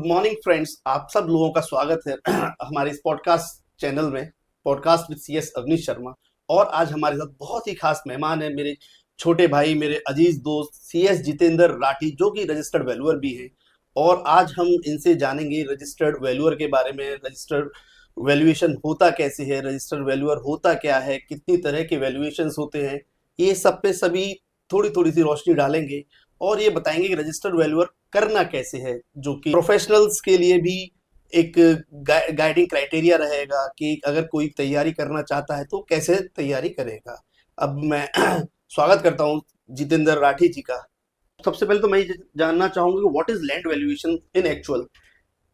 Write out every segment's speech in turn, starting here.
Good morning friends, आप सब लोगों का स्वागत है हमारे इस पॉडकास्ट चैनल में, podcast with CS Avneesh Sharma. और आज हमारे साथ बहुत ही खास मेहमान है, मेरे छोटे भाई, मेरे अजीज दोस्त CS जितेंद्र राठी, जो कि रजिस्टर्ड वैल्यूअर भी हैं। और आज हम इनसे जानेंगे रजिस्टर्ड वैल्यूअर के बारे में। रजिस्टर्ड वैल्यूएशन होता कैसे है, रजिस्टर्ड वैल्यूअर होता क्या है, कितनी तरह के वैल्यूएशंस होते हैं, ये सब पे सभी थोड़ी थोड़ी सी रोशनी डालेंगे। और ये बताएंगे कि रजिस्टर्ड वैल्यूअर करना कैसे है, जो कि प्रोफेशनल्स के लिए भी एक गाइडिंग क्राइटेरिया रहेगा कि अगर कोई तैयारी करना चाहता है तो कैसे तैयारी करेगा। अब मैं स्वागत करता हूँ जितेंद्र राठी जी का। सबसे पहले तो मैं ये जानना चाहूंगा कि what is land valuation in actual.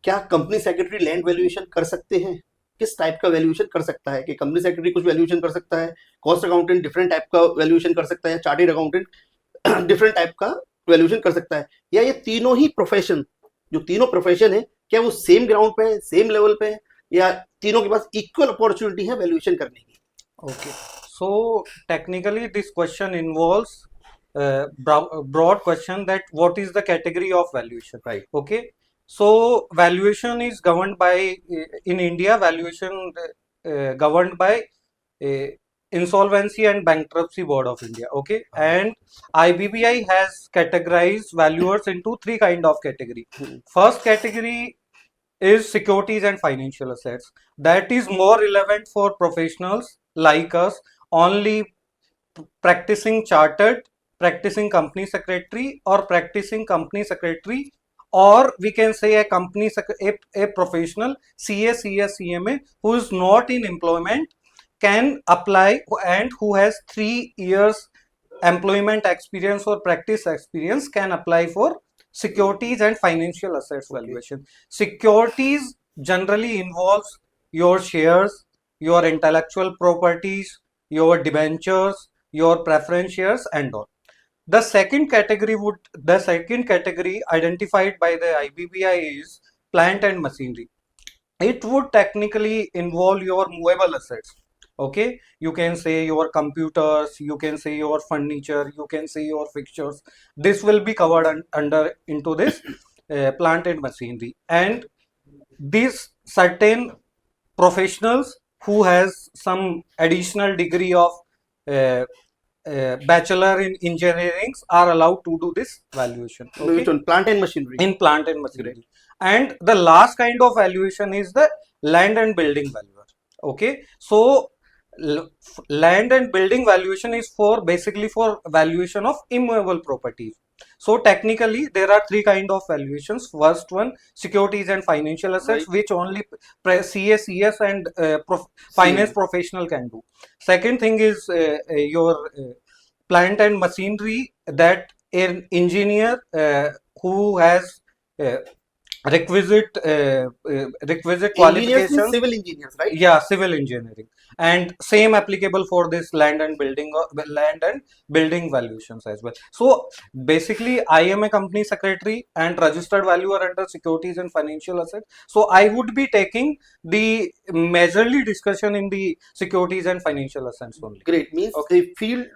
क्या कंपनी सेक्रेटरी लैंड वैल्यूएशन कर सकते हैं? किस टाइप का वैल्यूएशन कर सकता है? कि कंपनी सेक्रेटरी कुछ वैल्यूएशन कर सकता है, कॉस्ट अकाउंटेंट डिफरेंट टाइप का वैल्यूएशन कर सकता है, चार्टेड अकाउंटेंट डिफरेंट टाइप का वैल्यूएशन कर सकता है, या ये तीनों ही प्रोफेशन, जो तीनों प्रोफेशन है, क्या वो सेम ग्राउंड पे है, सेम लेवल पे है, या तीनों के पास इक्वल अपॉर्चुनिटी है वैल्यूएशन करने की? Okay, so technically this question involves broad question that what is the category of valuation? Right. Okay, so valuation is governed by in India valuation governed by uh, Insolvency and Bankruptcy Board of India. Okay, and IBBI has categorized valuers into three kind of category. First category is securities and financial assets. That is more relevant for professionals like us, only practicing chartered, practicing company secretary, or practicing company secretary, or we can say a company a professional CA, CS, CMA who is not in employment can apply, and who has 3 years employment experience or practice experience can apply for securities and financial assets valuation. Securities generally involves your shares, your intellectual properties, your debentures, your preference shares, and all. The second category identified by the IBBI is plant and machinery. It would technically involve your movable assets. Okay, you can say your computers, you can say your furniture, you can say your fixtures. This will be covered under into this plant and machinery. And these certain professionals who has some additional degree of uh, bachelor in engineering are allowed to do this valuation. Okay? Which one? Plant and machinery. In plant and machinery. And the last kind of valuation is the land and building valuer. Okay, so land and building valuation is for basically for valuation of immovable properties. So technically there are three kind of valuations. First one, securities and financial assets, Right. which only CS, CS and finance professional can do. Second thing is your plant and machinery, that an engineer who has uh, requisite Engineers means qualifications. civil engineers, right? Yeah, civil engineering, and same applicable for this land and building valuations as well. So basically I am a company secretary and registered valuer under securities and financial assets, so I would be taking the majorly discussion in the securities and financial assets only. Great. Means Okay. the field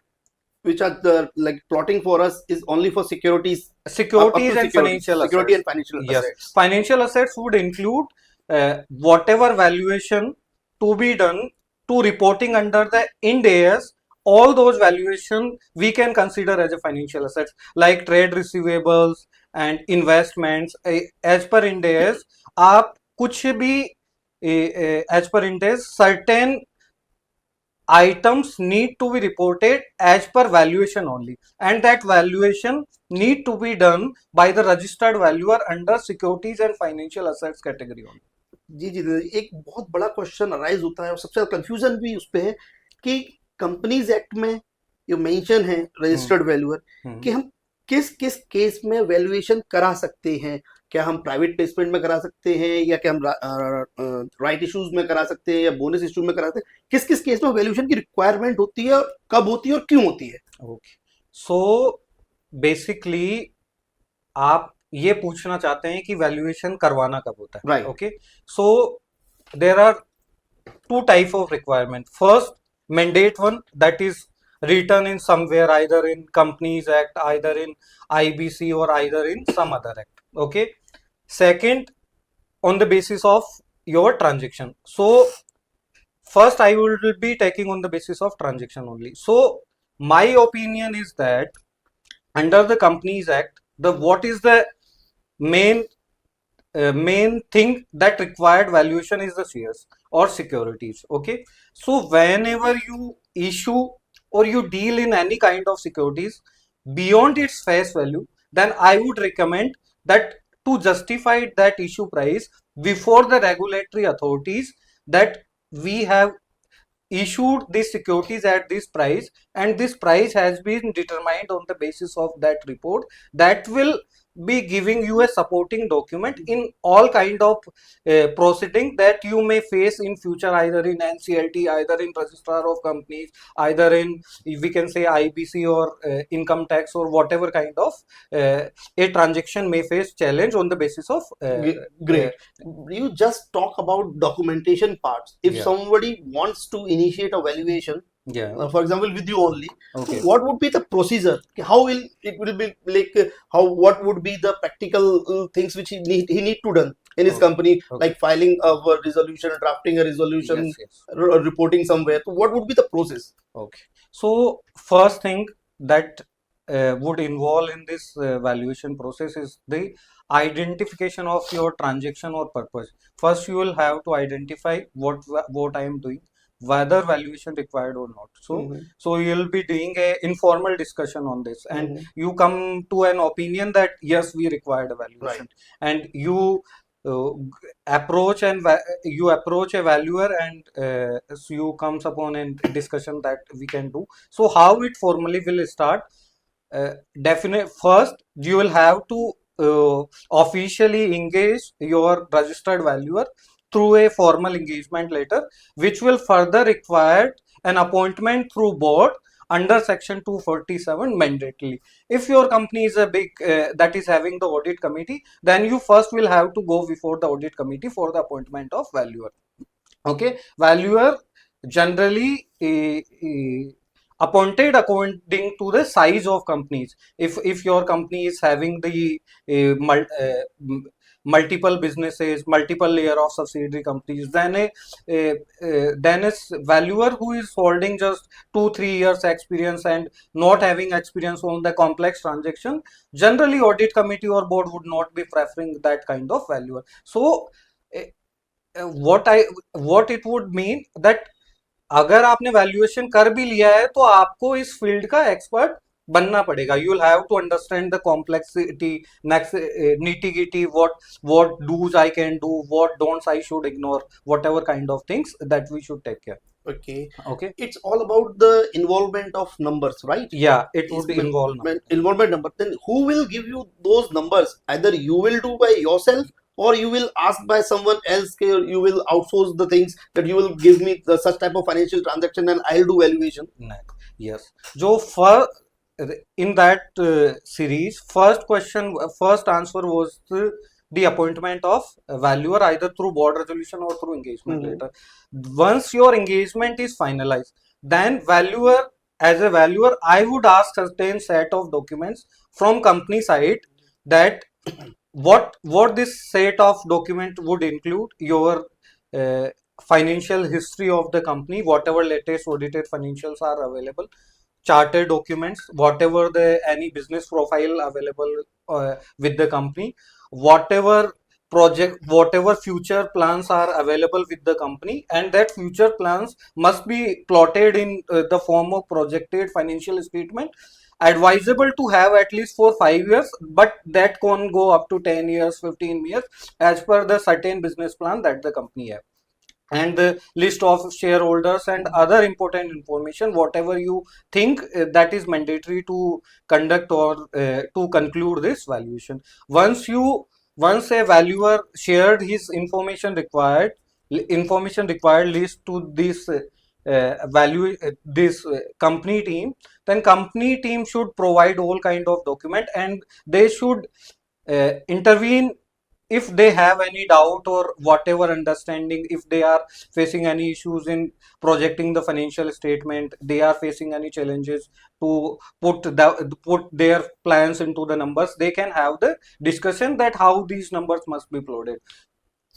which are like plotting for us is only for securities. Securities and financial security assets. and financial Yes, assets. financial assets would include whatever valuation to be done to reporting under the Ind AS. All those valuation we can consider as a financial assets, like trade receivables and investments. As per Ind AS, आप कुछ भी as per Ind AS certain items need to be reported as per valuation only, and that valuation need to be done by the registered valuer under securities and financial assets category only. जी जी, एक बहुत बड़ा question arise होता है और सबसे ज्यादा confusion भी उस पे है कि कंपनीज एक्ट में ये मेंशन है रजिस्टर्ड वैल्यूअर कि हम किस किस केस में वैल्यूएशन करा सकते हैं। क्या हम प्राइवेट प्लेसमेंट में करा सकते हैं, या क्या हम राइट इश्यूज में करा सकते हैं, या बोनस इशू में करा सकते हैं? किस किस केस में वैल्यूएशन की रिक्वायरमेंट होती है, कब होती है और क्यों होती है? ओके, सो बेसिकली आप ये पूछना चाहते हैं कि वैल्यूएशन करवाना कब होता है, right? Okay, so there are two type of requirement. First, mandate one, that is written in somewhere, either in Companies Act, either in IBC, or either in some other act. Okay. Second, on the basis of your transaction. So first I will be taking on the basis of transaction only. So my opinion is that under the Companies Act, the what is the main main thing that required valuation is the shares or securities. Okay, so whenever you issue or you deal in any kind of securities beyond its face value, then I would recommend that to justify that issue price before the regulatory authorities, that we have issued these securities at this price, and this price has been determined on the basis of that report, that will be giving you a supporting document in all kind of proceeding that you may face in future, either in NCLT, either in registrar of companies, either in, we can say, IBC or income tax, or whatever kind of a transaction may face challenge on the basis of Great. You just talk about documentation parts. If Yeah. somebody wants to initiate a valuation, yeah. for example, with you only, Okay. what would be the procedure? How will it will be like? How what would be the practical things which he need to done in his Okay. company, Okay. like filing a resolution, drafting a resolution, Yes, yes. reporting somewhere. So what would be the process? Okay. So first thing that would involve in this valuation process is the identification of your transaction or purpose. First, you will have to identify what I am doing, whether valuation required or not. So Mhm. so you'll be doing a informal discussion on this, and Mhm. you come to an opinion that yes, we required a valuation, and you approach you approach a valuer, and so you comes upon a discussion that we can do. So how it formally will start? Definite first you will have to officially engage your registered valuer through a formal engagement letter, which will further require an appointment through board under section 247 mandatorily. If your company is a big that is having the audit committee, then you first will have to go before the audit committee for the appointment of valuer. Okay, valuer generally appointed according to the size of companies. If your company is having the multiple businesses, multiple layer of subsidiary companies, then then a valuer who is holding just 2-3 years experience and not having experience on the complex transaction, generally audit committee or board would not be preferring that kind of valuer. So uh, what it would mean that अगर आपने valuation कर भी लिया है तो आपको इस field का एक्सपर्ट बनना पड़ेगा. You will have to understand the complexity, nitty-gritty, what do's I can do, what don'ts I should ignore, whatever kind of things that we should take care. Okay. Okay. It's all about the involvement of numbers, right? Yeah, it would Is involve involvement number. Then who will give you those numbers? Either you will do by yourself, or you will ask by someone else. You will outsource the things that you will give me such type of financial transaction and I'll do valuation. Yes. So for in that series, first answer was the appointment of a valuer either through board resolution or through engagement letter. Once your engagement is finalized, then as a valuer, I would ask certain set of documents from company side, that what this set of document would include: your financial history of the company, whatever latest audited financials are available, charter documents, whatever the any business profile available with the company, whatever future plans are available with the company, and that future plans must be plotted in the form of projected financial statement, advisable to have at least for 5 years, but that can go up to 10 years, 15 years, as per the certain business plan that the company have, and the list of shareholders and other important information, whatever you think that is mandatory to conduct or to conclude this valuation. Once a valuer shared his information required list to this company team, then company team should provide all kind of document, and they should intervene if they have any doubt or whatever understanding, if they are facing any issues in projecting the financial statement, they are facing any challenges to put their plans into the numbers, they can have the discussion that how these numbers must be plotted.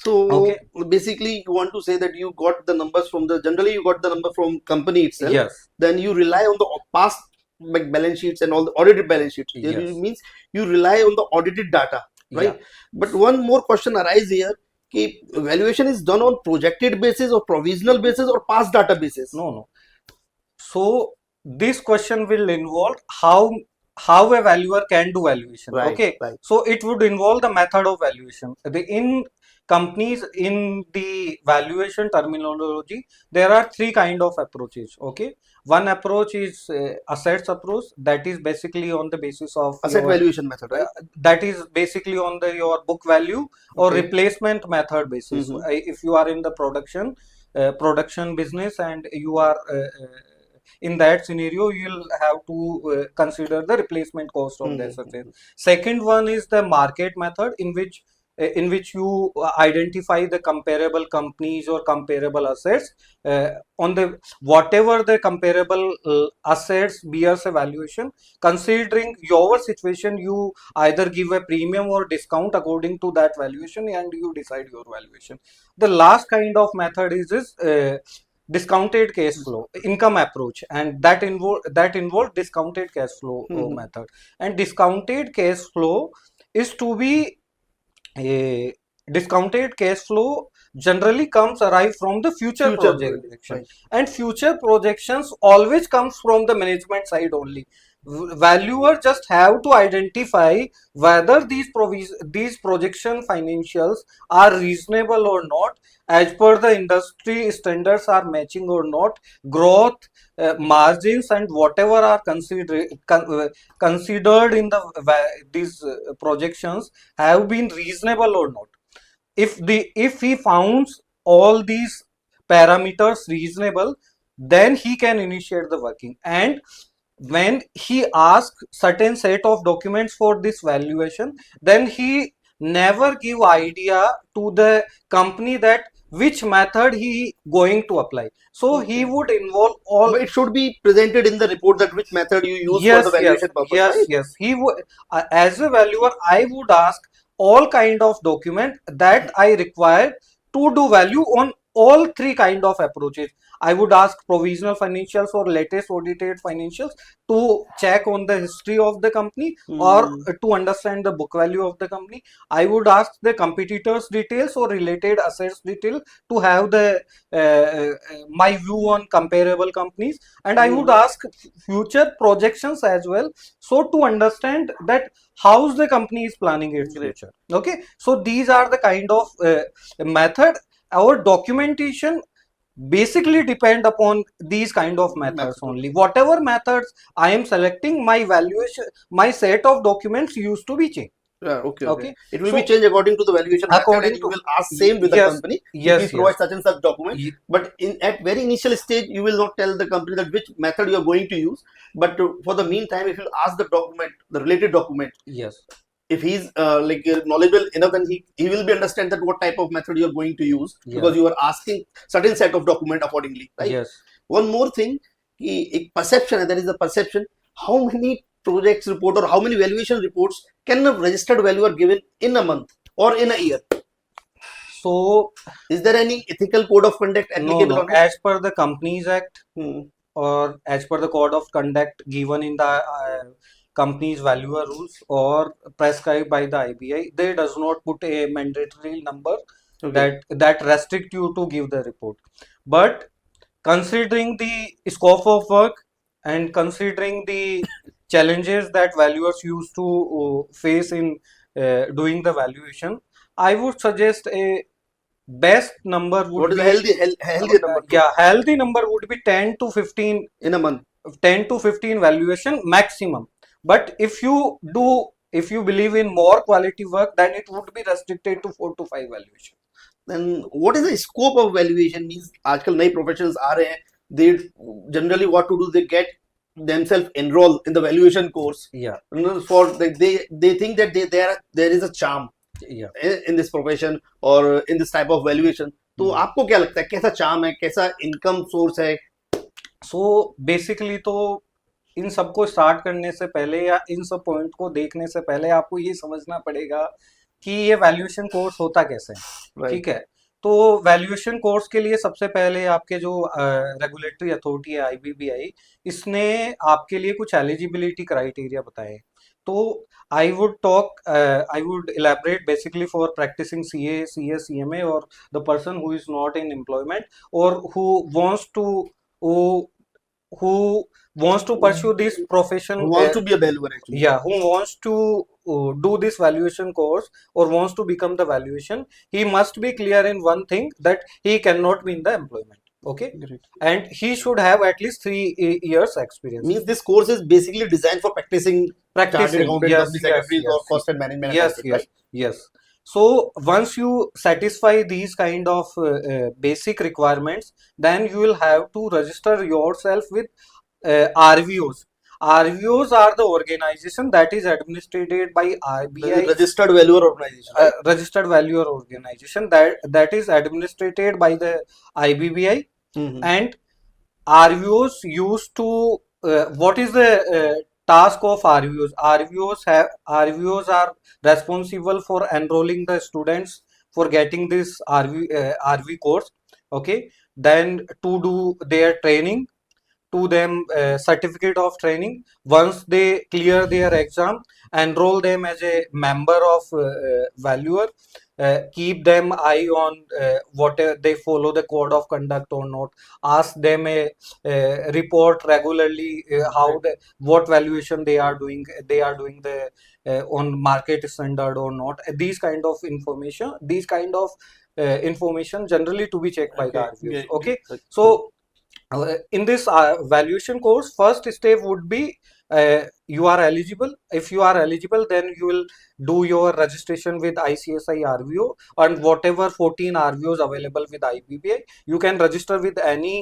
So Okay. basically, you want to say that you got the numbers from generally you got the number from company itself. Yes. Then you rely on the past like balance sheets and all the audited balance sheets. It Yes. means you rely on the audited data, right? Yeah. But one more question arises here: कि valuation is done on projected basis or provisional basis or past data basis? No, no. So this question will involve how a valuer can do valuation. Right, Okay. right. So it would involve the method of valuation. In companies, in the valuation terminology, there are three kind of approaches. Okay. One approach is assets approach, that is basically on the basis of Asset your valuation method, right? that is basically on the your book value or Okay. replacement method basis. If you are in the production business and you are in that scenario, you'll have to consider the replacement cost of the asset. Second one is the market method, in which you identify the comparable companies or comparable assets on the whatever the comparable assets bears a valuation. Considering your situation, you either give a premium or discount according to that valuation, and you decide your valuation. The last kind of method is discounted cash flow income approach, and that involve discounted cash flow method. And discounted cash flow is to be a discounted cash flow generally comes arrive from the future projection, right. and future projections always comes from the management side only. Valuer just have to identify whether these projection financials are reasonable or not, as per the industry standards are matching or not, growth, margins and whatever are considered in these projections have been reasonable or not. If he founds all these parameters reasonable, then he can initiate the working. And when he asks certain set of documents for this valuation, then he never give idea to the company that which method he going to apply. So he would involve all. But it should be presented in the report that which method you use for the Yes, yes, valuation purpose, yes, right? yes. He would, as a valuer, I would ask all kind of document that I require to do value on all three kind of approaches. I would ask provisional financials or latest audited financials to check on the history of the company or to understand the book value of the company. I would ask the competitors details or related assets detail to have the my view on comparable companies, and I would ask future projections as well, so to understand that how the company is planning its future. Okay, so these are the kind of method. Our documentation basically depend upon these kind of methods only. Whatever methods I am selecting, my valuation, my set of documents used to be changed. Yeah, okay. It will So, be changed according to the valuation method, according and you to will ask same with the yes, company. yes, Please provide such and such document. Ye- But at very initial stage, you will not tell the company that which method you are going to use. But for the meantime, if you ask the document, the related document, yes, if he's knowledgeable enough, then he will be understand that what type of method you are going to use, Yeah. because you are asking certain set of document accordingly, right? yes. One more thing, कि perception, there is a perception. How many projects report or how many valuation reports can a registered valuer given in a month or in a year? So, is there any ethical code of conduct applicable no. on it? As per the Companies Act or as per the code of conduct given in the company's valuer rules or prescribed by the IBI, they does not put a mandatory number that restrict you to give the report. But considering the scope of work and considering the challenges that valuers used to face in doing the valuation, I would suggest a best number would What is be a healthy number? healthy number would be 10 to 15 in a month. 10 to 15 valuation maximum. But if you believe in more quality work, then it would be restricted to 4 to 5 valuation. Then what is the scope of valuation? Means आजकल नए professions आ रहे हैं. They generally what to do, they get themselves enroll in the valuation course. Yeah. For they think that there is a charm in this profession or in this type of valuation. तो आपको क्या लगता है, कैसा charm है, कैसा income source है? So basically तो इन सबको स्टार्ट करने से पहले या इन सब पॉइंट को देखने से पहले आपको ये समझना पड़ेगा कि ये वैल्यूएशन कोर्स होता कैसे है, राइट। ठीक है। तो वैल्यूएशन कोर्स के लिए सबसे पहले आपके जो रेगुलेटरी अथॉरिटी है आईबीबीआई, इसने आपके लिए कुछ एलिजिबिलिटी क्राइटेरिया बताए हैं। तो I would elaborate basically for practicing CA, CS, CMA, or the person who is not in employment or who who wants to pursue this profession. Who wants to be a valuer actually? Yeah, who wants to do this valuation course or wants to become the valuation, he must be clear in one thing, that he cannot be in the employment. Okay, Great. and he should have at least 3 years experience. Means this course is basically designed for practicing chartered Practicing, accountant, yes, company yes, secretaries, or yes, cost and management yes, accountant, yes, right? yes. So once you satisfy these kind of basic requirements, then you will have to register yourself with RVOs. RVOs are the organization that is administered by The RBI, registered valuer organization, right? registered valuer organization, that is administered by the IBBI. Mhm. And RVOs used to what is the task of RVOs? RVOs are responsible for enrolling the students for getting this RV course. Okay, then to do their training, to them certificate of training. Once they clear their exam, enroll them as a member of valuer. Keep them eye on whatever they follow the code of conduct or not. Ask them a report regularly, how what valuation they are doing the on market standard or not. These kind of information generally to be checked by the Okay. RVOs. Okay. Okay, so in this valuation course, first step would be you are eligible. If you are eligible, then you will do your registration with ICSI RVO, and whatever 14 RVOs available with IBBI, you can register with any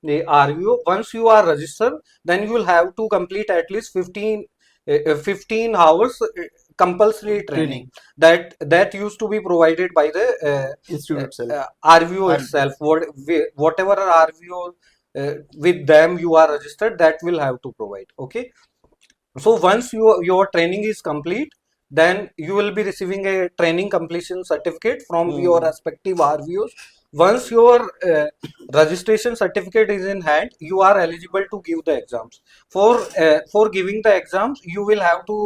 RVO. Once you are registered, then you will have to complete at least 15 hours compulsory training. That used to be provided by the Institute itself. RVO RVO. itself. Whatever RVO with them you are registered, that will have to provide. Okay, so once your training is complete, then you will be receiving a training completion certificate from your respective RVOs. Once your registration certificate is in hand, you are eligible to give the exams. For giving the exams, you will have to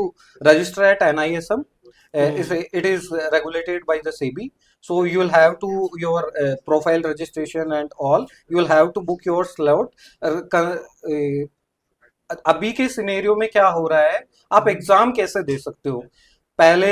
register at NISM. It is regulated by the SEBI. So you will have to your profile registration and all. You will have to book your slot. अभी के scenario में क्या हो रहा है, आप exam कैसे दे सकते हो? पहले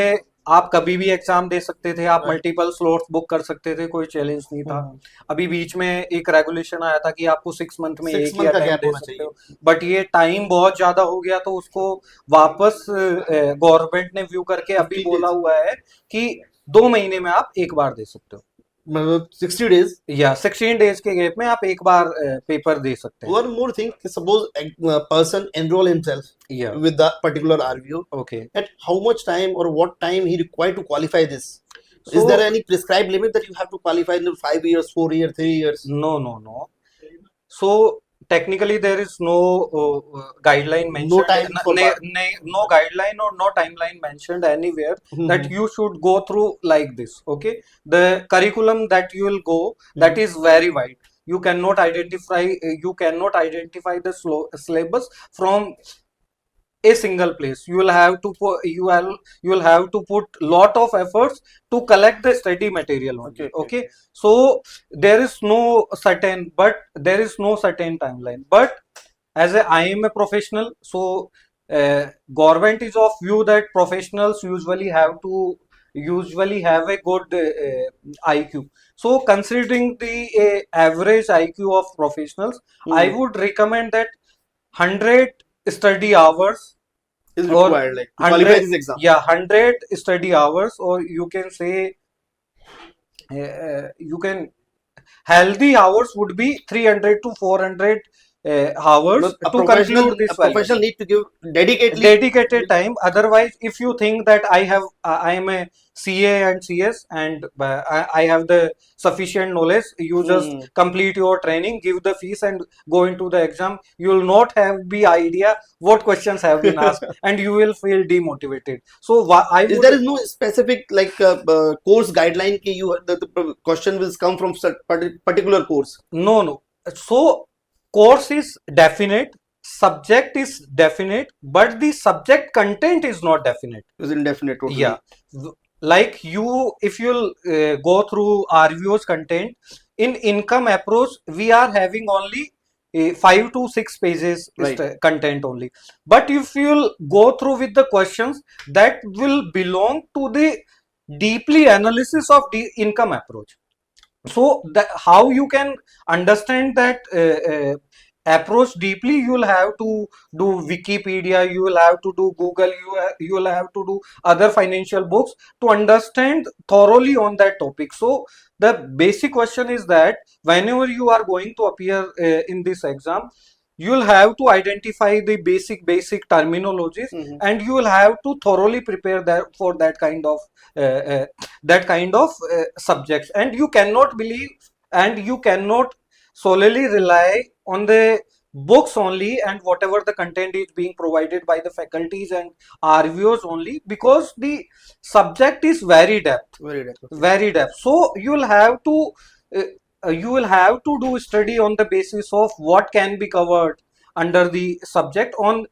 आप कभी भी एग्जाम दे सकते थे, आप मल्टीपल स्लॉट्स बुक कर सकते थे, कोई चैलेंज नहीं था। अभी बीच में एक रेगुलेशन आया था कि आपको 6 मंथ में एक ही अटेम्प्ट दे सकते हो, बट ये टाइम बहुत ज्यादा हो गया, तो उसको वापस गवर्नमेंट ने व्यू करके अभी बोला हुआ है कि 2 महीने में आप एक बार दे सकते हो। मतलब 60 days या 16 days के गैप में आप एक बार पेपर दे सकते हैं। one more thing, suppose a person enroll himself Yeah. with the particular RVO, Okay. at how much time or what time he required to qualify this? Is So- there any prescribed limit that you have to qualify in 5 years, 4 years, 3 years? No. So technically there is no guideline mentioned. No time for that. No guideline or no timeline mentioned anywhere that you should go through like this. Okay, the curriculum that you will go, that is very wide. You cannot identify the syllabus from a single place. You will have to put lot of efforts to collect the study material only. Okay. So there is no certain timeline, but as I am a professional, so government is of view that professionals usually have a good IQ. So considering the average IQ of professionals, I would recommend that 100 study hours Is or required, like, to qualify 100 this exam. yeah, 100 study hours, or you can say you can healthy hours would be 300 to 400 hours A to conclude this professional valuation. need to give Dedicated time. Otherwise, if you think that I am a CA and CS and I have the sufficient knowledge, you just Hmm. complete your training, give the fees, and go into the exam. You will not have the idea what questions have been asked, and you will feel demotivated. So I Is would there is no specific like course guideline ki you the question will come from particular course? no. So course is definite, subject is definite, but the subject content is not definite. Is indefinite Yeah, totally. like you, if you'll go through RVO's content in income approach, we are having only 5 to 6 pages Right. content only. But if you'll go through with the questions, that will belong to the deeply analysis of the income approach. So that how you can understand that approach deeply, you will have to do Wikipedia, you will have to do Google, you will have to do other financial books to understand thoroughly on that topic. So the basic question is that whenever you are going to appear in this exam, you will have to identify the basic terminologies, Mhm. and you will have to thoroughly prepare that for that kind of subjects. And you cannot believe, and you cannot solely rely on the books only and whatever the content is being provided by the faculties and RVOs only, because the subject is very depth, Very right. Okay. very depth. So uh, you will have to do study on the basis of what can be covered under the subject. On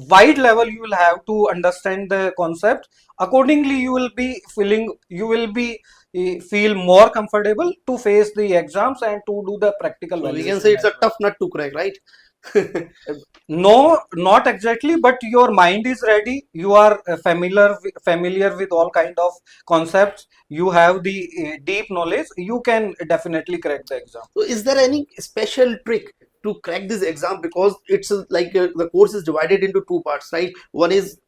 wide level, you will have to understand the concept. Accordingly, you will be feel more comfortable to face the exams and to do the practical So we can valuation say it's as a well. tough nut to crack, right? No, not exactly, but your mind is ready. You are familiar with all kind of concepts. You have the deep knowledge. You can definitely crack the exam. So is there any special trick to crack this exam? Because it's like the course is divided into two parts, right? One is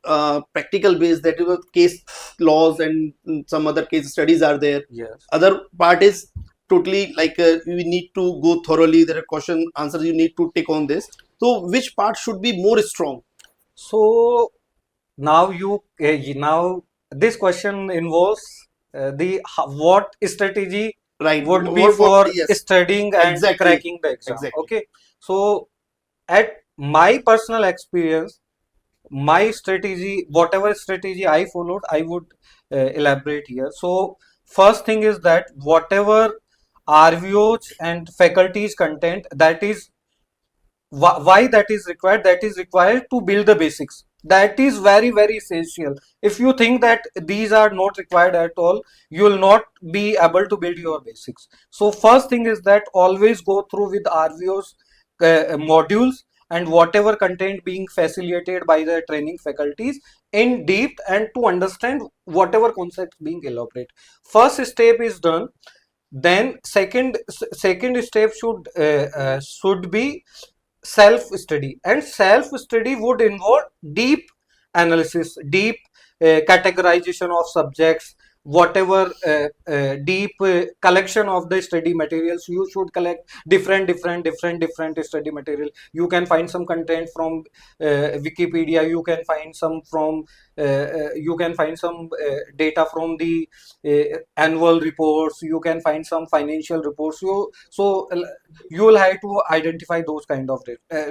practical based, that is case laws and some other case studies are there. Yes. Other part is totally like you need to go thoroughly. There are question answers you need to take on this. So which part should be more strong? So now this question involves what strategy Right. would be What for yes, studying and exactly. cracking the exam. Exactly. Okay. So at my personal experience, my strategy, whatever strategy I followed, I would elaborate here. So first thing is that whatever RVOs and faculties content, that is why that is required to build the basics. That is very essential. If you think that these are not required at all, you will not be able to build your basics. So first thing is that always go through with RVOs modules and whatever content being facilitated by the training faculties in deep, and to understand whatever concepts being elaborate. First step is done. Then second step should be self study, and self study would involve deep analysis, deep categorization of subjects, whatever deep collection of the study materials. You should collect different study material. You can find some content from Wikipedia, you can find some from you can find some data from the annual reports, you can find some financial reports. You will have to identify those kind of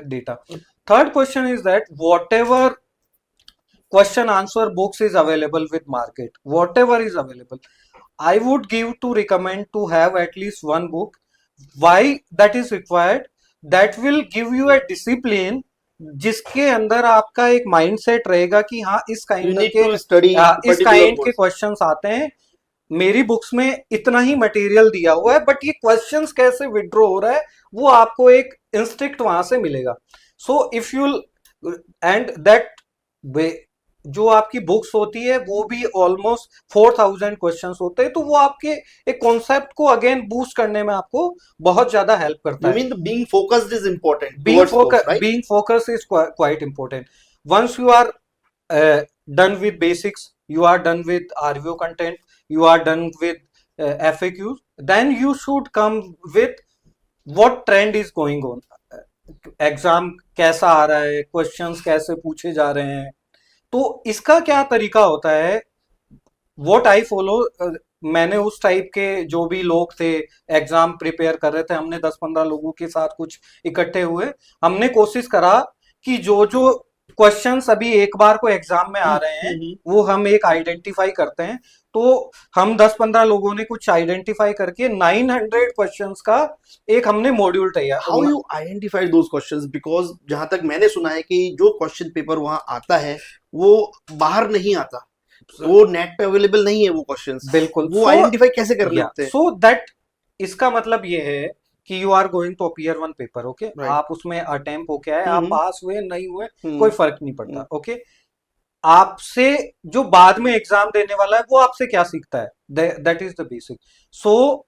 data. Third question is that whatever question answer books is available with market, whatever is available, I would give to recommend to have at least one book. Why that is required? That will give you a discipline, जिसके अंदर आपका एक mindset रहेगा कि हाँ You need to study इस particular kind के course. Questions आते हैं, मेरी बुक्स में इतना ही मटेरियल दिया हुआ है, बट ये क्वेश्चंस कैसे विड्रॉ हो रहा है वो आपको एक इंस्टिक्ट वहां से मिलेगा. So if you and that जो आपकी बुक्स होती है वो भी ऑलमोस्ट 4000 क्वेश्चंस होते हैं, तो वो आपके एक कॉन्सेप्ट को अगेन बूस्ट करने में आपको बहुत ज्यादा हेल्प करता You है. mean the being focused is important towards course, right? Being focused is quite important. Once you are done with basics, you are done with RVO content, you are done with FAQs, then you should come with what trend is going on. Exam कैसा आ रहा है, questions कैसे पूछे जा रहे हैं। तो इसका क्या तरीका होता है, व्हाट आई फॉलो, मैंने उस टाइप के जो भी लोग थे एग्जाम प्रिपेयर कर रहे थे, हमने 10-15 लोगों के साथ कुछ इकट्ठे हुए, हमने कोशिश करा कि जो जो क्वेश्चंस अभी एक बार को एग्जाम में आ रहे हैं वो हम एक आइडेंटिफाई करते हैं। तो हम 10-15 लोगों ने कुछ आइडेंटिफाई करके 900 क्वेश्चंस का एक हमने मॉड्यूल तैयार। How you identify those questions? Because जहां तक मैंने सुना है कि जो क्वेश्चन पेपर वहां आता है वो बाहर नहीं आता, वो नेट पे अवेलेबल नहीं है वो क्वेश्चंस, बिल्कुल। वो आइडेंटिफाई कैसे कर या लेते हैं? सो दैट, इसका मतलब ये है कि you are going to appear one paper, okay, right. आप उसमें अटेम्प्ट होके आए, आप हम्म। पास हुए नहीं हुए कोई हम्म। फर्क नहीं पड़ता, ओके। आपसे जो बाद में एग्जाम देने वाला है वो आपसे क्या सीखता है, that is the basic. So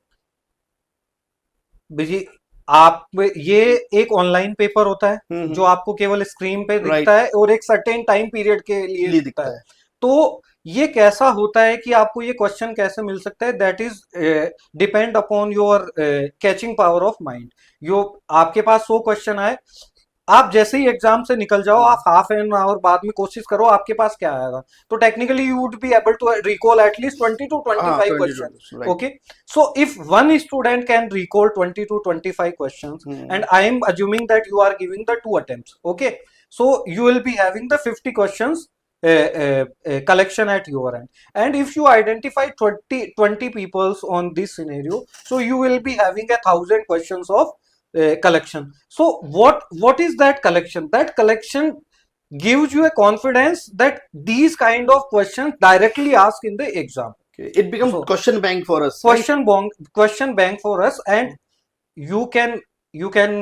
busy, आप, ये एक ऑनलाइन पेपर होता है जो आपको केवल स्क्रीन पे राइट। दिखता है और एक सर्टेन टाइम पीरियड के लिए लिए दिखता दिखता है। है। तो ये कैसा होता है कि आपको ये क्वेश्चन कैसे मिल सकता है, that is depend upon your catching power of mind. यो आपके पास 100 क्वेश्चन आए, आप जैसे ही एग्जाम से निकल जाओ, आप हाफ एन आवर बाद में कोशिश करो आपके पास क्या आएगा, तो technically you would be able to recall at least 20 to हाँ, 25 20 question, right. okay. So if one student can recall 20 to 25 questions, and I am assuming that you are giving the 2 attempts, okay, so you will be having the 50 questions collection at your end. And if you identify 20 peoples on this scenario, so you will be having 1,000 questions of collection. So what is that collection? That collection gives you a confidence that these kind of questions directly asked in the exam. Okay. It becomes So question bank for us, right? question bank for us, and you can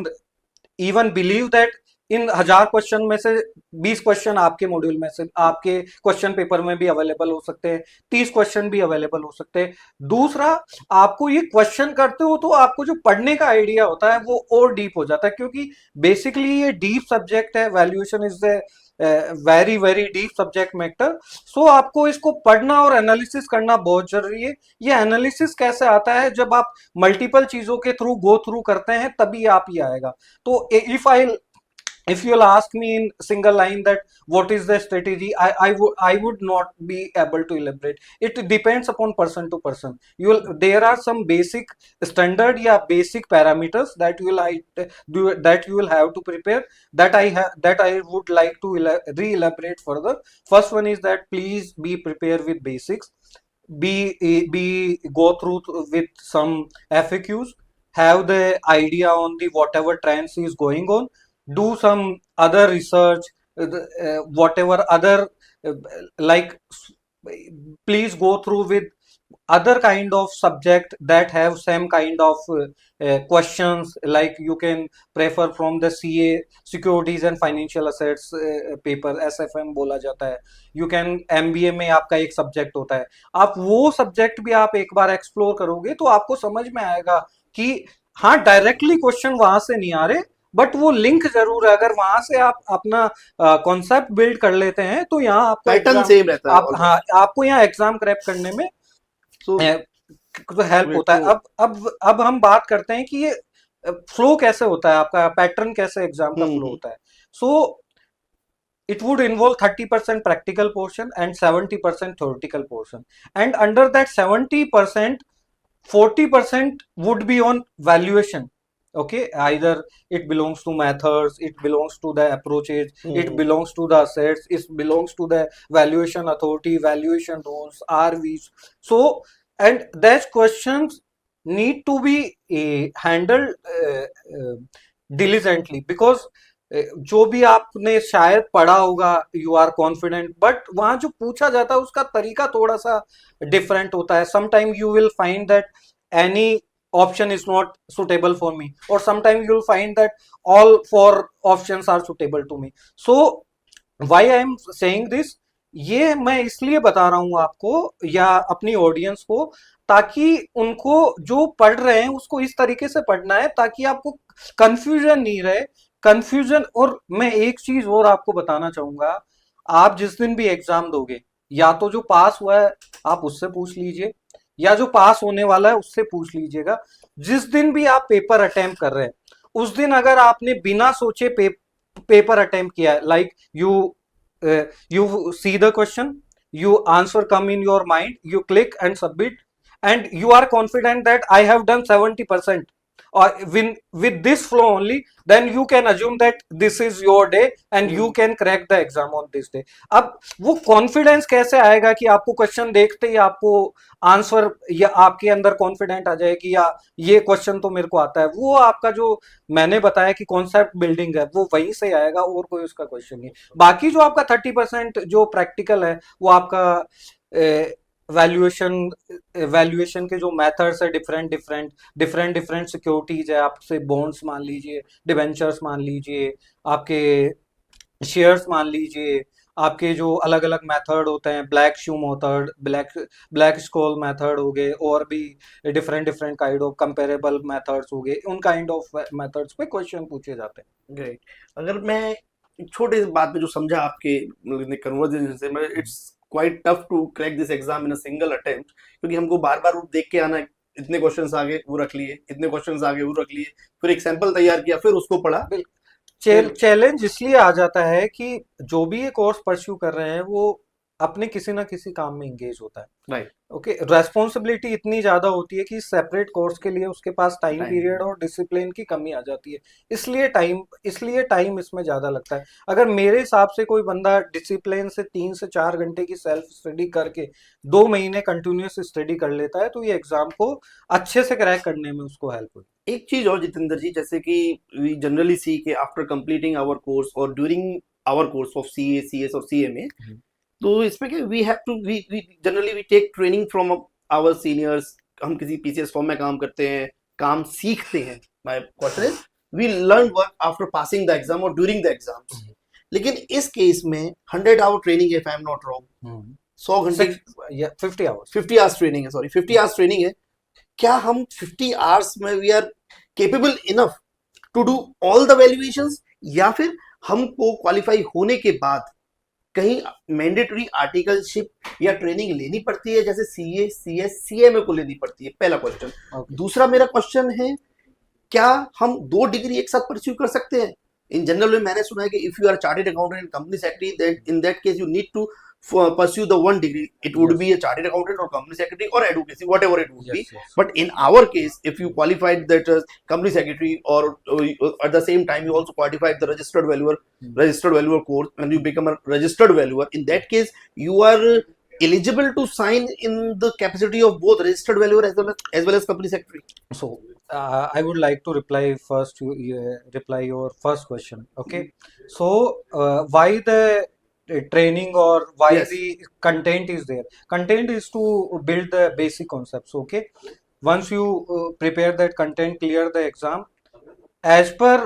even believe that in 1000 question में से 20 question आपके module में से, आपके question paper में भी available हो सकते हैं, 30 क्वेश्चन भी अवेलेबल हो सकते हैं। दूसरा, आपको ये क्वेश्चन करते हो तो आपको जो पढ़ने का आइडिया होता है वो और डीप हो जाता है, क्योंकि बेसिकली ये डीप सब्जेक्ट है, valuation is the very very deep subject matter. So आपको इसको पढ़ना और एनालिसिस करना बहुत जरूरी है। ये एनालिसिस कैसे आता है, जब आप मल्टीपल चीजों के थ्रू गो थ्रू करते हैं तभी आप ये आएगा। तो if you'll ask me in single line that what is the strategy, I would not be able to elaborate. It depends upon person to person. There are some basic standard, yeah, basic parameters that you will have to prepare, that I would like to re-elaborate further. First one is that please be prepared with basics, be go through with some FAQs, have the idea on the whatever trends is going on, do some other research, whatever other, uh, like, please go through with other kind of subject that have same kind of questions, like you can prefer from the CA, securities and financial assets paper, SFM बोला जाता है। you can MBA में आपका एक subject होता है, आप वो सब्जेक्ट भी आप एक बार एक्सप्लोर करोगे तो आपको समझ में आएगा कि हाँ, डायरेक्टली क्वेश्चन वहां से नहीं आ रहे, बट वो लिंक जरूर है। अगर वहां से आप अपना कॉन्सेप्ट बिल्ड कर लेते हैं तो यहाँ आपको पैटर्न एग्जाम, सेम रहता है आप, हाँ, आपको यहाँ एग्जाम क्रैक करने में so तो हेल्प होता है। तो अब हम बात करते हैं कि ये फ्लो कैसे होता है, आपका पैटर्न कैसे एग्जाम का फ्लो होता है। सो it would involve 30% practical portion and 70% theoretical portion, and under that 70%, 40% would be on valuation, okay, either it belongs to methods, it belongs to the approaches, it belongs to the assets, it belongs to the valuation authority, valuation rules, RVs. So, and those questions need to be handled diligently, because जो भी आपने शायद पढ़ा होगा, you are confident, but वहां जो पूछा जाता है उसका तरीका थोड़ा सा डिफरेंट होता है। Sometime you will find that any option is not suitable for me, or sometimes you'll find that all 4 options are suitable to me. So why I am saying this, ये मैं इसलिए बता रहा हूं आपको या अपनी ऑडियंस को, ताकि उनको जो पढ़ रहे हैं उसको इस तरीके से पढ़ना है ताकि आपको कंफ्यूजन नहीं रहे। कंफ्यूजन, और मैं एक चीज और आपको बताना चाहूंगा, आप जिस दिन भी एग्जाम दोगे, या तो जो पास हुआ है आप उससे पूछ लीजिए, या जो पास होने वाला है उससे पूछ लीजिएगा। जिस दिन भी आप पेपर अटेम्प्ट कर रहे हैं उस दिन अगर आपने बिना सोचे पेपर अटेम्प्ट किया, like you see the question, you answer come in your mind, you click and submit, and you are confident that I have done 70%, or with this flow only, then you can assume that this is your day and you can crack the exam on this day. अब वो confidence कैसे आएगा कि आपको question देखते ही आपको answer, या आपके अंदर कॉन्फिडेंट आ जाए कि या ये क्वेश्चन तो मेरे को आता है? वो आपका जो मैंने बताया कि कॉन्सेप्ट बिल्डिंग है, वो वहीं से आएगा, और कोई उसका क्वेश्चन नहीं। बाकी जो आपका 30% जो प्रैक्टिकल है, वो आपका वैल्यूएशन वैल्यूएशन के जो मेथड्स है, डिफरेंट सिक्योरिटीज है, आपसे बॉन्ड्स मान लीजिए, डिबेंचर्स मान लीजिए, आपके शेयर्स मान लीजिए, आपके जो अलग अलग मेथड होते हैं, ब्लैक शू मेथड, ब्लैक स्कोल मेथड हो गए, और भी different kind of comparable methods हो गए, उन काइंड ऑफ मेथड्स पे क्वेश्चन पूछे जाते हैं। ग्रेट। अगर मैं एक छोटे से बात में जो समझा आपके कन्वर्सेशन से, मैं it's quite tough to crack this exam in a single attempt, क्योंकि हमको बार बार देख के आना है, इतने क्वेश्चंस आगे वो रख लिए, इतने क्वेश्चंस आगे वो रख लिए, फिर एक सैंपल तैयार किया, फिर उसको पढ़ा, फिर चैलेंज इसलिए आ जाता है कि जो भी ये कोर्स परस्यू कर रहे हैं, वो अपने किसी ना किसी काम में इंगेज होता है। राइट। ओके, रेस्पॉन्सिबिलिटी इतनी ज्यादा होती है कि सेपरेट कोर्स के लिए उसके पास टाइम टाइम पीरियड और डिसिप्लिन की कमी आ जाती है, इसलिए टाइम इसमें ज्यादा लगता है। अगर मेरे हिसाब से कोई बंदा डिसिप्लिन से 3 से 4 घंटे की सेल्फ स्टडी करके 2 महीने कंटिन्यूस स्टडी कर लेता है, तो ये एग्जाम को अच्छे से क्रैक करने में उसको हेल्प होगी। एक चीज और जितेंद्र जी, जैसे कि वी जनरली सी के आफ्टर कंप्लीटिंग आवर कोर्स और during our course of CA, CS और सीएमए, तो इसमें क्या we have to we generally we take training from our seniors, हम किसी पीसीएस फॉर्म में काम करते हैं, काम सीखते हैं। My question is, we learn work after passing the exam और ड्यूरिंग द एग्जाम्स, लेकिन इस केस में 100 आवर ट्रेनिंग है, if I am not wrong, 100 घंटे, 50 आवर्स 50 आवर्स ट्रेनिंग है, सॉरी 50 आवर्स ट्रेनिंग है। क्या हम 50 आवर्स में we are capable enough to do all the valuations, या फिर हमको क्वालिफाई होने के बाद कहीं मैंडेटरी आर्टिकलशिप या ट्रेनिंग लेनी पड़ती है, जैसे सीए, सीएस, सीएमए को लेनी पड़ती है? पहला क्वेश्चन। दूसरा मेरा क्वेश्चन है, क्या हम 2 डिग्री एक साथ परस्यू कर सकते हैं? इन जनरल में मैंने सुना है कि if you are chartered accountant and company secretary, that in that case you need to pursue the 1 degree. It would be a chartered accountant or company secretary or advocacy, whatever it would be. But in our case, if you qualified that as company secretary, or at the same time you also qualified the registered valuer course, and you become a registered valuer, in that case you are eligible to sign in the capacity of both registered valuer as well as company secretary. So I would like to reply first, reply your first question. Okay, so why the training, or why Yes. the content is there? Content is to build the basic concepts. Okay, once you prepare that content, clear the exam, as per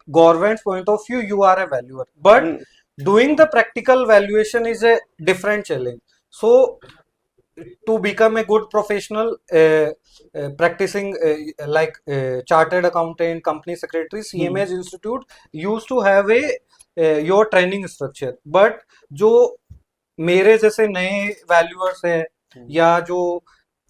government's point of view, you are a valuer, but doing the practical valuation is a different challenge. So to become a good professional, practicing like chartered accountant, company secretary, CMA's institute used to have a your training structure, but जो मेरे जैसे नए valuers है, या जो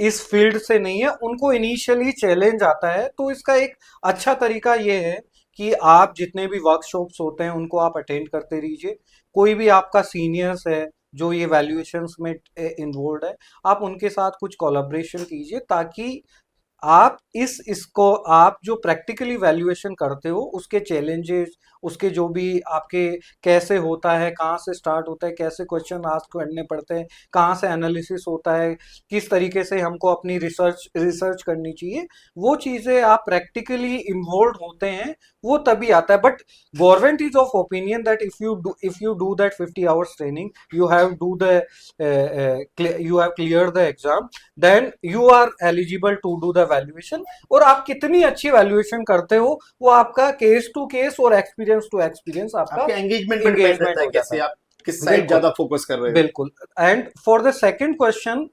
इस field से नहीं है, उनको इनिशियली चैलेंज आता है। तो इसका एक अच्छा तरीका ये है कि आप जितने भी वर्कशॉप्स होते हैं उनको आप अटेंड करते रहिए। कोई भी आपका सीनियर्स है जो ये वैल्यूएशंस में इन्वॉल्व है, आप उनके साथ कुछ कोलैबोरेशन कीजिए, ताकि आप इसको आप जो प्रैक्टिकली वैल्यूएशन करते हो उसके चैलेंजेस, उसके जो भी आपके कैसे होता है, कहाँ से स्टार्ट होता है, कैसे क्वेश्चन आस्क करने पड़ते हैं, कहाँ से एनालिसिस होता है, किस तरीके से हमको अपनी रिसर्च करनी चाहिए, वो चीज़ें आप प्रैक्टिकली इन्वॉल्व होते हैं, वो तभी आता है। But government is of opinion that if you do that 50 hours training, you have clear the exam, then you are eligible to do the valuation. और आप कितनी अच्छी वैल्यूएशन करते हो, वो आपका केस टू केस और एक्सपीरियंस टू एक्सपीरियंस आपका एंगेजमेंट पे डिपेंड रहता है, कैसे आप किस साइड ज्यादा फोकस कर रहे हो। बिल्कुल। And for the second question,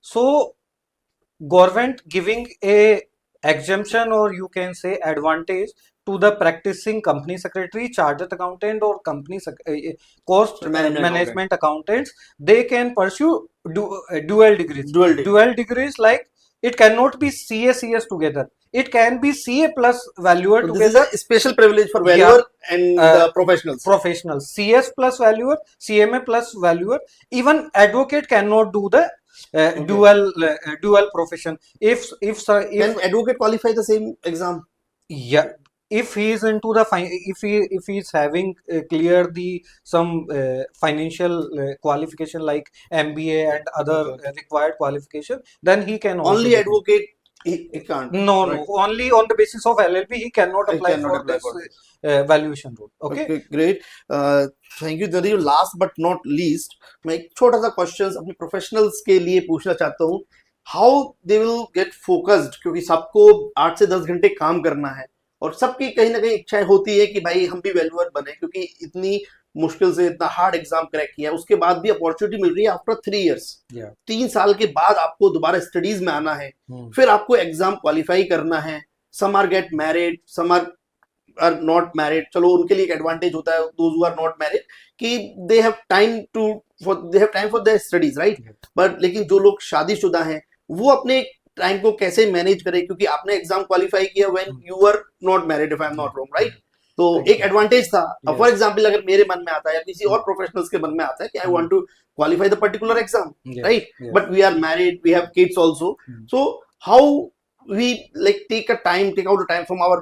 so government giving a exemption, or you can say advantage, to the practicing company secretary, chartered accountant, or company cost management accountants, they can pursue dual degrees. Dual degrees like it cannot be CA CS together. It can be CA plus valuer So this together. is a special privilege for Yeah. valuer and the professionals. Professionals, CS plus valuer, CMA plus valuer. Even advocate cannot do the Okay. dual profession. If Can advocate qualify the same exam? yeah, if he is into the if he is having clear the some financial qualification like MBA and other Okay. required qualification, then he can also Only do it. advocate he can't. No, right? no, only on the basis of LLB he cannot He apply cannot for apply this for this. valuation role. Okay. Okay, great. Thank you Jadid. Last but not least, मैं एक छोटा सा question अपने professionals के लिए पूछना चाहता हूँ. How they will get focused, क्योंकि सबको 8 से 10 घंटे काम करना है और सबकी कहीं ना कहीं इच्छाएं होती है कि भाई हम भी वैल्यूअर बने, क्योंकि इतनी मुश्किल से इतना हार्ड एग्जाम क्रैक किया है, उसके बाद भी अपॉर्चुनिटी मिल रही है आफ्टर 3 इयर्स. Yeah. 3 साल के बाद आपको दोबारा स्टडीज में आना है, फिर आपको एग्जाम क्वालिफाई करना है. Some are get married, some are not married. चलो उनके लिए एक एडवांटेज होता है, those who are not married, कि they have time for their studies, right. But लेकिन जो लोग शादीशुदा हैं वो अपने टाइम को कैसे मैनेज करें, क्योंकि आपने एग्जाम क्वालिफाई किया when you are not married, if I am not wrong, right. तो एक एडवांटेज था. फॉर एग्जांपल अगर मेरे मन में आता है या किसी और प्रोफेशनल्स के मन में आता है कि I want to qualify the particular exam, right, but we are married, we have kids also. So how we like take out a time from our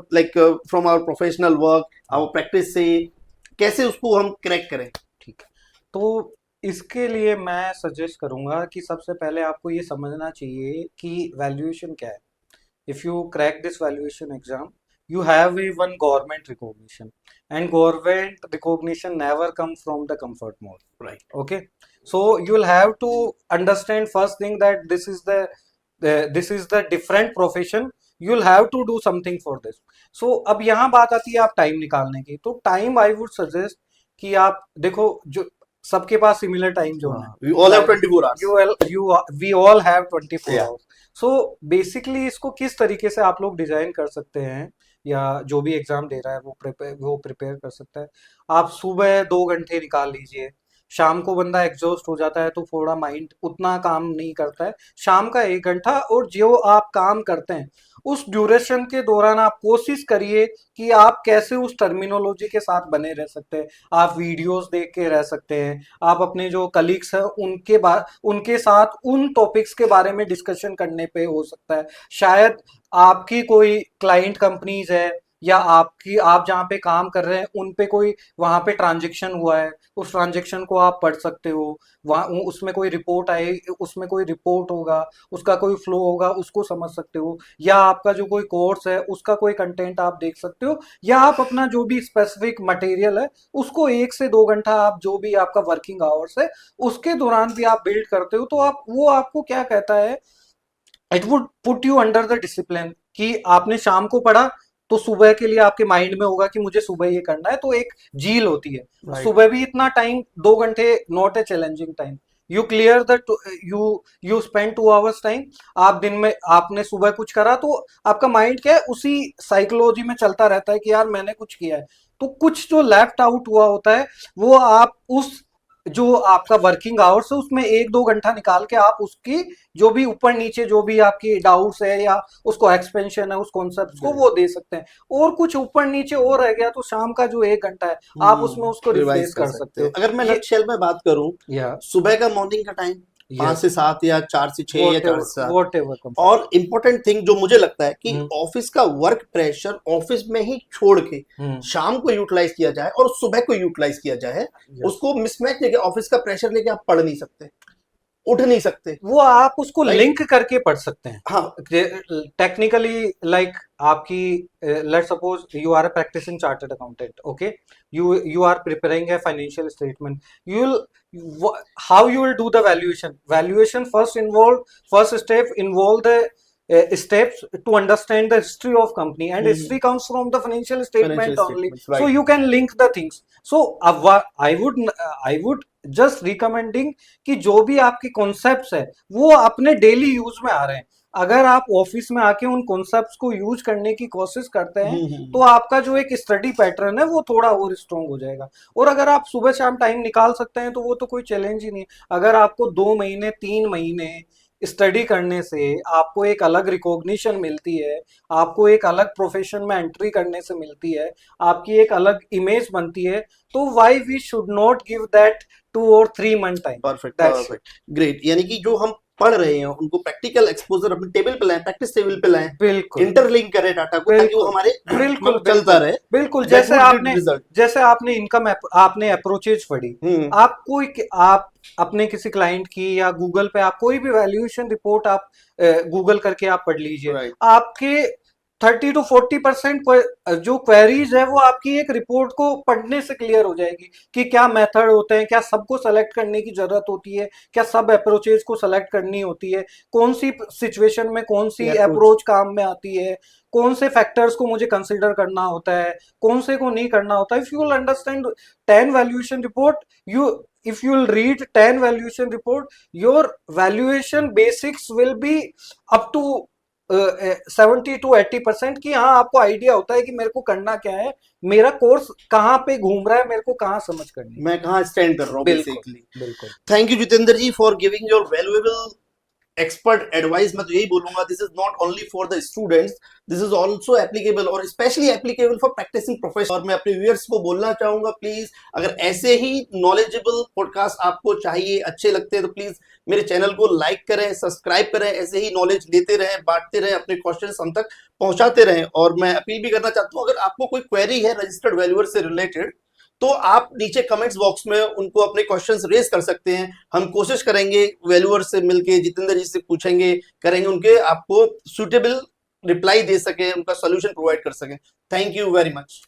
from our professional work, our practice से कैसे उसको हम crack करें. ठीक है, तो इसके लिए मैं सजेस्ट करूंगा कि सबसे पहले आपको ये समझना चाहिए कि वैल्यूएशन क्या है. If you crack this valuation exam, you have a one government recognition, and government recognition never come from the comfort mode, right? Okay, so you will have to understand first thing that this is the different profession. You will have to do something for this. So अब यहाँ बात आती है आप time निकालने की. तो time I would suggest कि आप देखो, जो सबके पास सिमिलर टाइम जोन है. We all have 24 hours. We all have 24 Yeah. hours. So basically इसको किस तरीके से आप लोग डिजाइन कर सकते हैं, या जो भी एग्जाम दे रहा है वो प्रिपेयर कर सकता है. आप सुबह 2 घंटे निकाल लीजिए. शाम को बंदा एग्जॉस्ट हो जाता है तो थोड़ा माइंड उतना काम नहीं करता है. शाम का 1 घंटा, और जो आप काम करते हैं उस ड्यूरेशन के दौरान आप कोशिश करिए कि आप कैसे उस टर्मिनोलॉजी के साथ बने रह सकते हैं. आप वीडियोस देख के रह सकते हैं. आप अपने जो कलीग्स हैं उनके साथ उन टॉपिक्स के बारे में डिस्कशन करने पे हो सकता है. शायद आपकी कोई क्लाइंट कंपनीज है, या आप जहाँ पे काम कर रहे हैं उन पे कोई वहाँ पे ट्रांजेक्शन हुआ है, उस ट्रांजेक्शन को आप पढ़ सकते हो. वहाँ उसमें कोई रिपोर्ट आए, उसमें कोई रिपोर्ट होगा, उसका कोई फ्लो होगा, उसको समझ सकते हो. या आपका जो कोई कोर्स है उसका कोई कंटेंट आप देख सकते हो. या आप अपना जो भी स्पेसिफिक मटेरियल है उसको 1 से 2 घंटा आप जो भी आपका वर्किंग आवर्स है उसके दौरान भी आप बिल्ड करते हो. तो वो आपको क्या कहता है, it would put you under the discipline, कि आपने शाम को पढ़ा तो सुबह के लिए आपके माइंड में होगा कि मुझे सुबह ये करना है. तो एक झील होती है. Right. सुबह भी इतना टाइम, 2 घंटे not a challenging time. You clear the you spend 2 hours time. आप दिन में आपने सुबह कुछ करा तो आपका माइंड क्या है, उसी साइकोलॉजी में चलता रहता है कि यार मैंने कुछ किया है. तो कुछ जो लेफ्ट आउट हुआ होता है वो आप उस जो आपका वर्किंग आवर्स है उसमें 1-2 घंटा निकाल के आप उसकी जो भी ऊपर नीचे जो भी आपकी डाउट्स है या उसको एक्सपेंशन है उस कॉन्सेप्ट को वो दे सकते हैं. और कुछ ऊपर नीचे और रह गया तो शाम का जो 1 घंटा है आप उसमें उसको रिवाइज कर सकते हो. अगर मैं नटशेल में बात करूं, सुबह का मॉर्निंग का टाइम 5 से 7 या 4 से 6 या 4 से 7. और इम्पोर्टेंट थिंग जो मुझे लगता है कि ऑफिस का वर्क प्रेशर ऑफिस में ही छोड़ के शाम को यूटिलाइज किया जाए और सुबह को यूटिलाइज किया जाए. उसको मिसमैच लेके ऑफिस का प्रेशर लेके आप पढ़ नहीं सकते, उठ नहीं सकते. वो आप उसको लिंक करके पढ़ सकते हैं. हाँ, टेक्निकली लाइक आपकी let's suppose you are a practicing chartered accountant. Okay, you are preparing a financial statement. How you will do the valuation first step involve the steps to understand the history of company, and history comes from the financial statement only. Right. So you can link the things. So I would just recommending कि जो भी आपके concepts है वो अपने daily use में आ रहे हैं. अगर आप ऑफिस में आके उन कॉन्सेप्ट्स को यूज करने की कोशिश करते हैं तो आपका जो एक स्टडी पैटर्न है वो थोड़ा और स्ट्रॉन्ग हो जाएगा. और अगर आप सुबह शाम टाइम निकाल सकते हैं तो वो तो कोई चैलेंज ही नहीं है. अगर आपको 2 महीने 3 महीने स्टडी करने से आपको एक अलग रिकॉग्निशन मिलती है, आपको एक अलग प्रोफेशन में एंट्री करने से मिलती है, आपकी एक अलग इमेज बनती है, तो why we should not give that 2 or 3 month time. Perfect that's perfect great. यानी कि जो हम पढ़ रहे हैं उनको प्रैक्टिकल एक्सपोजर अपने टेबल पे लाएं, प्रैक्टिस टेबल पे लाएं, बिल्कुल इंटरलिंक करें डाटा को, ताकि वो बिल्कुल हमारे बिल्कुल मतलब चलता रहे। बिल्कुल। That would give result. जैसे आपने इनकम आपने अप्रोचेज पढ़ी, हम्म। आप अपने किसी क्लाइंट की या गूगल पे आप कोई भी वैल्यूएशन रिपोर्ट आप गूगल करके आप पढ़ लीजिए, राइट। आपके 30 to 40% जो क्वेरीज है वो आपकी एक रिपोर्ट को पढ़ने से क्लियर हो जाएगी कि क्या मेथड होते हैं, क्या सबको सेलेक्ट करने की जरूरत होती है, क्या सब अप्रोचेज को सेलेक्ट करनी होती है, कौन सी सिचुएशन में कौन सी अप्रोच। अप्रोच काम में आती है, कौन से फैक्टर्स को मुझे कंसिडर करना होता है, कौन से को नहीं करना होता है। If you will understand 10 valuation report, you if you will read 10 valuation report, your valuation basics will be up to 70 to 80% की हाँ आपको आइडिया होता है कि मेरे को करना क्या है, मेरा कोर्स कहाँ पे घूम रहा है, मेरे को कहाँ समझ करनी है, मैं कहाँ स्टैंड कर रहा हूँ बिल्कुल बेसिकली। बिल्कुल। Thank you Jitendra ji for giving your valuable expert advice. मैं तो यही बोलूंगा, this is not only for the students, this is also applicable और specially applicable for practicing professional. और मैं अपने व्यूअर्स को बोलना चाहूंगा, प्लीज अगर ऐसे ही नॉलेजेबल पॉडकास्ट आपको चाहिए, अच्छे लगते हैं, तो प्लीज मेरे चैनल को लाइक करें, सब्सक्राइब करें, ऐसे ही नॉलेज लेते रहें, बांटते रहें, अपने क्वेश्चंस हम तक पहुंचाते रहें। और मैं अपील भी करना चाहता हूँ, अगर आपको कोई क्वेरी है रजिस्टर्ड वैल्यूअर से रिलेटेड, तो आप नीचे कमेंट्स बॉक्स में उनको अपने क्वेश्चंस रेज कर सकते हैं। हम कोशिश करेंगे वैल्यूअर से मिलके जितेंद्र जी से पूछेंगे, करेंगे, उनके आपको सुटेबल रिप्लाई दे सके, उनका सोल्यूशन प्रोवाइड कर सकें। Thank you very much.